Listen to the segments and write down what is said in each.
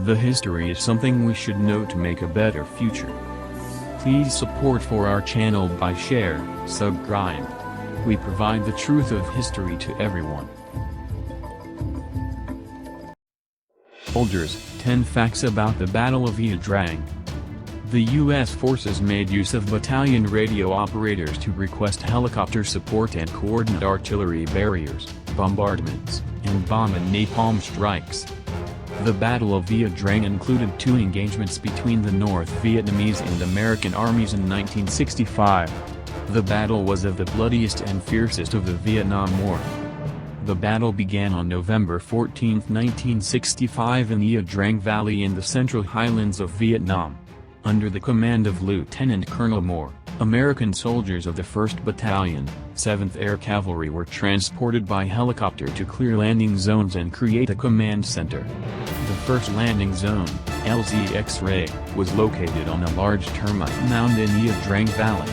The history is something we should know to make a better future. Please support for our channel by share, subscribe. We provide the truth of history to everyone. Soldiers, 10 facts about the Battle of Ia Drang. The U.S. forces made use of battalion radio operators to request helicopter support and coordinate artillery barriers, bombardments, and bomb and napalm strikes. The Battle of Ia Drang included 2 engagements between the North Vietnamese and American armies in 1965. The battle was of the bloodiest and fiercest of the Vietnam War. The battle began on November 14, 1965 in Ia Drang Valley in the Central Highlands of Vietnam. Under the command of Lieutenant Colonel Moore, American soldiers of the 1st Battalion, 7th Air Cavalry were transported by helicopter to clear landing zones and create a command center. The first landing zone, LZ-X-ray, was located on a large termite mound in Ia Drang Valley.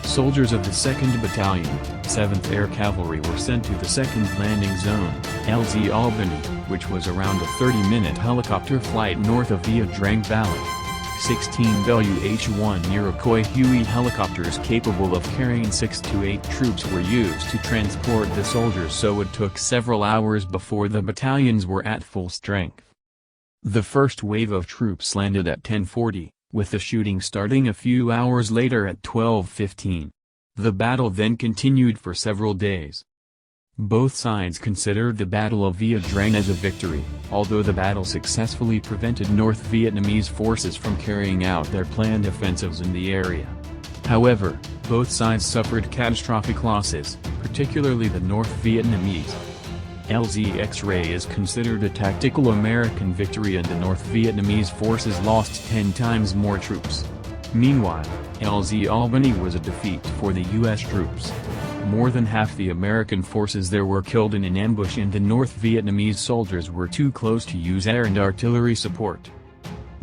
Soldiers of the 2nd Battalion, 7th Air Cavalry were sent to the second landing zone, LZ Albany, which was around a 30-minute helicopter flight north of Ia Drang Valley. 16 WH-1 Iroquois Huey helicopters capable of carrying 6 to 8 troops were used to transport the soldiers, so it took several hours before the battalions were at full strength. The first wave of troops landed at 10:40, with the shooting starting a few hours later at 12:15. The battle then continued for several days. Both sides considered the Battle of Ia Drang as a victory, although the battle successfully prevented North Vietnamese forces from carrying out their planned offensives in the area. However, both sides suffered catastrophic losses, particularly the North Vietnamese. LZ-X-ray is considered a tactical American victory and the North Vietnamese forces lost 10 times more troops. Meanwhile, LZ Albany was a defeat for the U.S. troops. More than half the American forces there were killed in an ambush and the North Vietnamese soldiers were too close to use air and artillery support.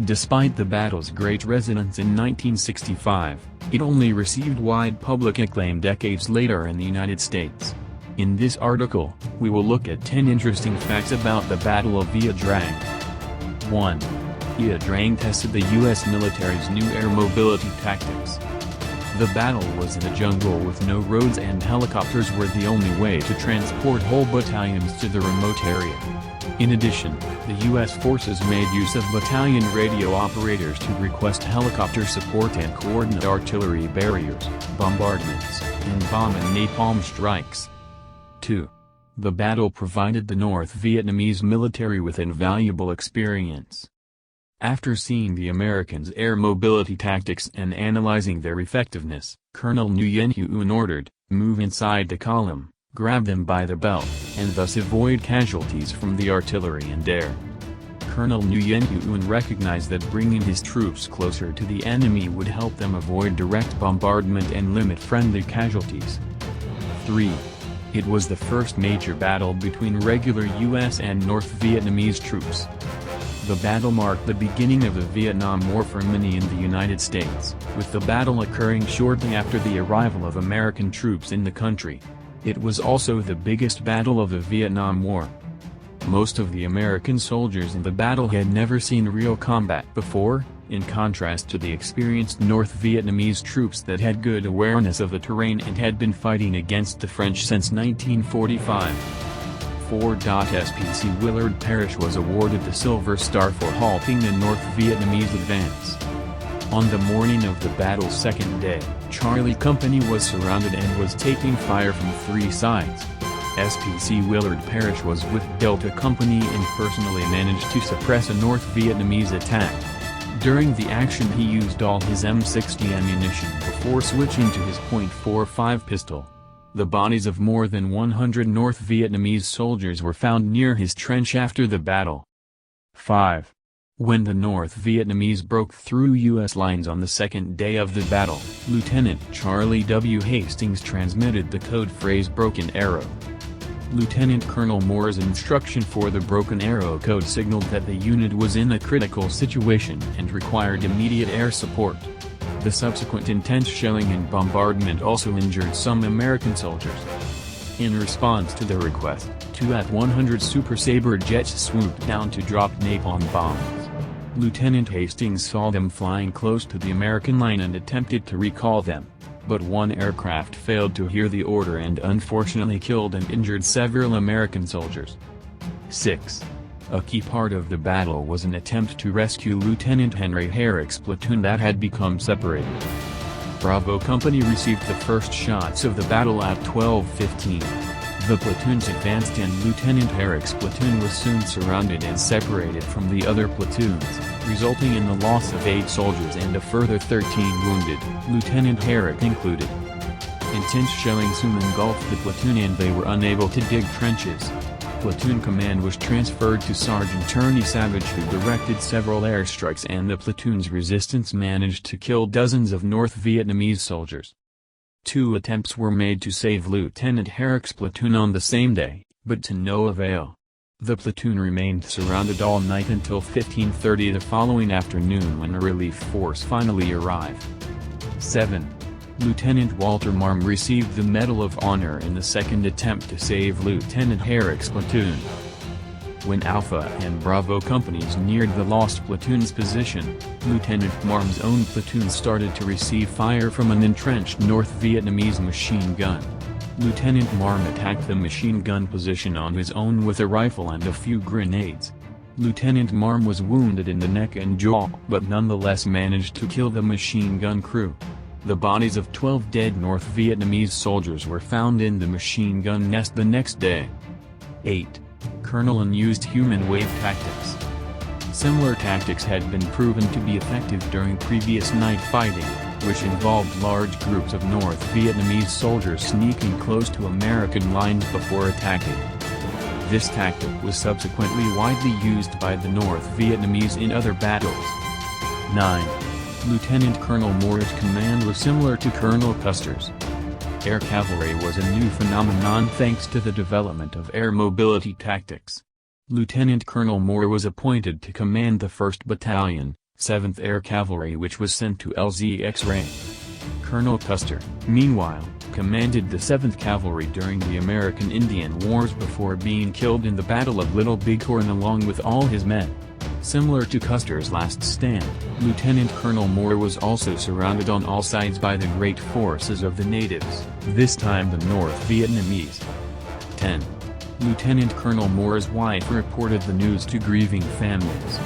Despite the battle's great resonance in 1965, it only received wide public acclaim decades later in the United States. In this article, we will look at 10 interesting facts about the Battle of Ia Drang. 1. Ia Drang tested the U.S. military's new air mobility tactics. The battle was in a jungle with no roads and helicopters were the only way to transport whole battalions to the remote area. In addition, the U.S. forces made use of battalion radio operators to request helicopter support and coordinate artillery barriers, bombardments, and bomb and napalm strikes. 2. The battle provided the North Vietnamese military with invaluable experience. After seeing the Americans' air mobility tactics and analyzing their effectiveness, Colonel Nguyen Huyen ordered, "Move inside the column, grab them by the belt, and thus avoid casualties from the artillery and air." Colonel Nguyen Huyen recognized that bringing his troops closer to the enemy would help them avoid direct bombardment and limit friendly casualties. 3. It was the first major battle between regular U.S. and North Vietnamese troops. The battle marked the beginning of the Vietnam War for many in the United States, with the battle occurring shortly after the arrival of American troops in the country. It was also the biggest battle of the Vietnam War. Most of the American soldiers in the battle had never seen real combat before, in contrast to the experienced North Vietnamese troops that had good awareness of the terrain and had been fighting against the French since 1945. 4. SPC Willard Parrish was awarded the Silver Star for halting the North Vietnamese advance. On the morning of the battle's second day, Charlie Company was surrounded and was taking fire from 3 sides. SPC Willard Parrish was with Delta Company and personally managed to suppress a North Vietnamese attack. During the action he used all his M60 ammunition before switching to his .45 pistol. The bodies of more than 100 North Vietnamese soldiers were found near his trench after the battle. 5. When the North Vietnamese broke through U.S. lines on the second day of the battle, Lieutenant Charlie W. Hastings transmitted the code phrase "Broken Arrow." Lieutenant Colonel Moore's instruction for the Broken Arrow code signaled that the unit was in a critical situation and required immediate air support. The subsequent intense shelling and bombardment also injured some American soldiers. In response to the request, 2 At-100 Super Sabre jets swooped down to drop napalm bombs. Lieutenant Hastings saw them flying close to the American line and attempted to recall them. But one aircraft failed to hear the order and unfortunately killed and injured several American soldiers. 6. A key part of the battle was an attempt to rescue Lieutenant Henry Herrick's platoon that had become separated. Bravo Company received the first shots of the battle at 12:15. The platoons advanced and Lieutenant Herrick's platoon was soon surrounded and separated from the other platoons, resulting in the loss of 8 soldiers and a further 13 wounded, Lieutenant Herrick included. Intense shelling soon engulfed the platoon and they were unable to dig trenches. Platoon command was transferred to Sergeant Turney Savage, who directed several airstrikes, and the platoon's resistance managed to kill dozens of North Vietnamese soldiers. 2 attempts were made to save Lieutenant Herrick's platoon on the same day, but to no avail. The platoon remained surrounded all night until 15:30 the following afternoon, when a relief force finally arrived. 7. Lieutenant Walter Marm received the Medal of Honor in the second attempt to save Lieutenant Herrick's platoon. When Alpha and Bravo companies neared the lost platoon's position, Lieutenant Marm's own platoon started to receive fire from an entrenched North Vietnamese machine gun. Lieutenant Marm attacked the machine gun position on his own with a rifle and a few grenades. Lieutenant Marm was wounded in the neck and jaw, but nonetheless managed to kill the machine gun crew. The bodies of 12 dead North Vietnamese soldiers were found in the machine gun nest the next day. 8. Colonel N used human wave tactics. Similar tactics had been proven to be effective during previous night fighting, which involved large groups of North Vietnamese soldiers sneaking close to American lines before attacking. This tactic was subsequently widely used by the North Vietnamese in other battles. 9. Lieutenant Colonel Moore's command was similar to Colonel Custer's. Air Cavalry was a new phenomenon thanks to the development of air mobility tactics. Lieutenant Colonel Moore was appointed to command the 1st Battalion, 7th Air Cavalry, which was sent to LZX range. Colonel Custer, meanwhile, commanded the 7th Cavalry during the American Indian Wars before being killed in the Battle of Little Bighorn along with all his men. Similar to Custer's last stand, Lieutenant Colonel Moore was also surrounded on all sides by the great forces of the natives, this time the North Vietnamese. 10. Lieutenant Colonel Moore's wife reported the news to grieving families.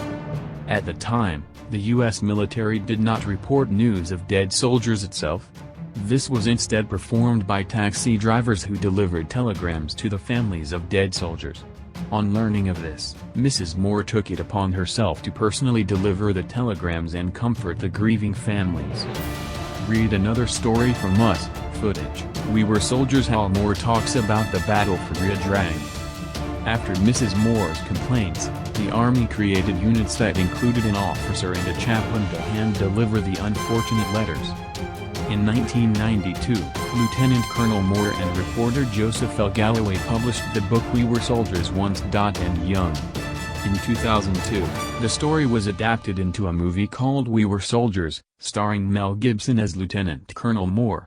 At the time, the U.S. military did not report news of dead soldiers itself. This was instead performed by taxi drivers who delivered telegrams to the families of dead soldiers. On learning of this, Mrs. Moore took it upon herself to personally deliver the telegrams and comfort the grieving families. Read another story from us, footage, We Were Soldiers. How Moore talks about the battle for Ia Drang. After Mrs. Moore's complaints, the Army created units that included an officer and a chaplain to hand-deliver the unfortunate letters. In 1992, Lieutenant Colonel Moore and reporter Joseph L. Galloway published the book We Were Soldiers Once. And Young. In 2002, the story was adapted into a movie called We Were Soldiers, starring Mel Gibson as Lieutenant Colonel Moore.